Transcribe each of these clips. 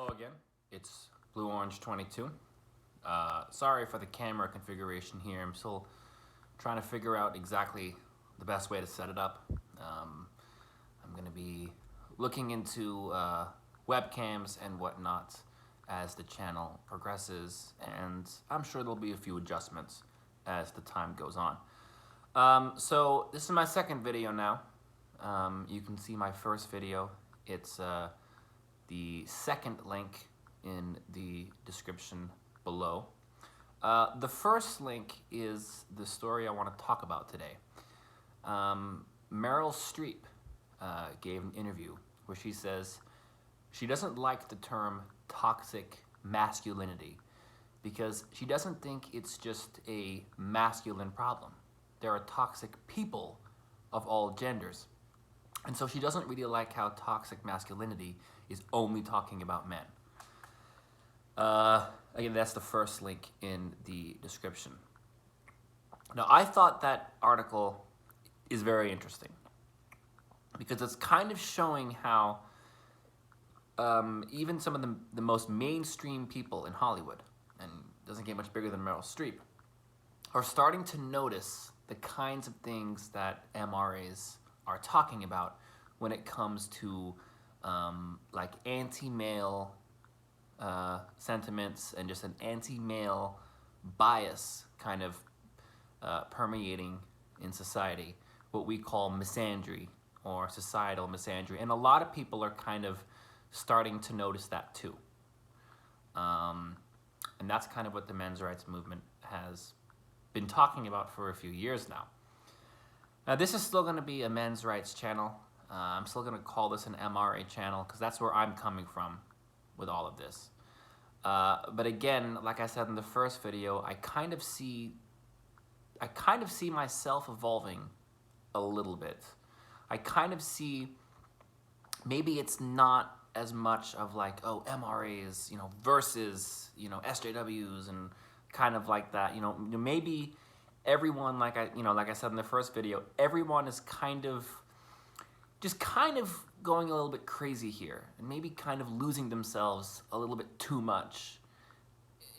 Hello again, it's Blue Orange 22. Sorry for the camera configuration here. I'm still trying to figure out exactly the best way to set it up. I'm going to be looking into webcams and whatnot as the channel progresses, and I'm sure there'll be a few adjustments as the time goes on. So this is my second video now. You can see my first video. It's the second link in the description below. The first link is the story I want to talk about today. Meryl Streep gave an interview where she says she doesn't like the term toxic masculinity because she doesn't think it's just a masculine problem. There are toxic people of all genders. And so she doesn't really like how toxic masculinity is only talking about men. Again, that's the first link in the description. Now, I thought that article is very interesting because it's kind of showing how even some of the most mainstream people in Hollywood, and doesn't get much bigger than Meryl Streep, are starting to notice the kinds of things that MRAs are talking about when it comes to like anti-male sentiments and just an anti-male bias kind of permeating in society, what we call misandry or societal misandry. And a lot of people are kind of starting to notice that too. And that's kind of what the men's rights movement has been talking about for a few years now. Now, this is still going to be a men's rights channel. I'm still going to call this an MRA channel because that's where I'm coming from with all of this. But again, like I said in the first video, I kind of see myself evolving a little bit. I kind of see maybe it's not as much of like, oh, MRAs, versus, SJWs and kind of like that. Maybe everyone, like I said in the first video, everyone is kind of going a little bit crazy here and maybe kind of losing themselves a little bit too much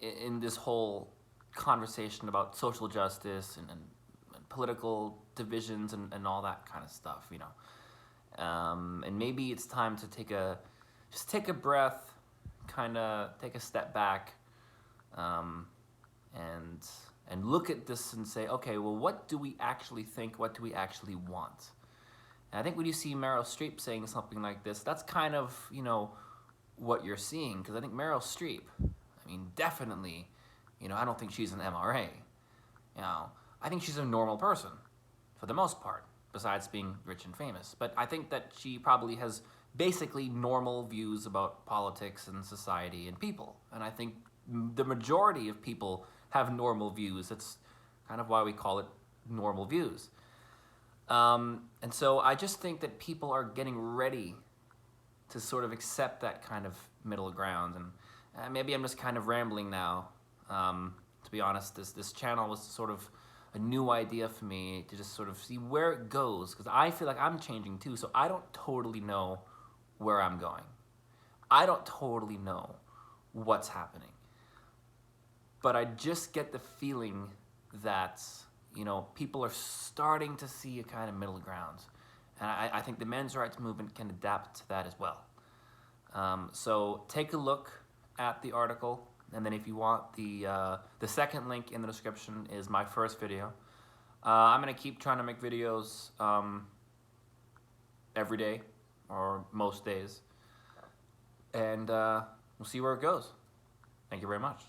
in this whole conversation about social justice and political divisions and all that kind of stuff, and maybe it's time to take a breath, kind of take a step back, and look at this and say, okay, well, what do we actually think? What do we actually want? And I think when you see Meryl Streep saying something like this, that's kind of, what you're seeing. Because I think Meryl Streep, definitely, I don't think she's an MRA. I think she's a normal person, for the most part, besides being rich and famous. But I think that she probably has basically normal views about politics and society and people. And I think the majority of people have normal views. That's kind of why we call it normal views. And so I just think that people are getting ready to sort of accept that kind of middle ground. And maybe I'm just kind of rambling now. To be honest, this channel was sort of a new idea for me to just sort of see where it goes, because I feel like I'm changing too, so I don't totally know where I'm going. I don't totally know what's happening. But I just get the feeling that people are starting to see a kind of middle ground. And I think the men's rights movement can adapt to that as well. So take a look at the article, and then if you want, the second link in the description is my first video. I'm going to keep trying to make videos every day, or most days. And we'll see where it goes. Thank you very much.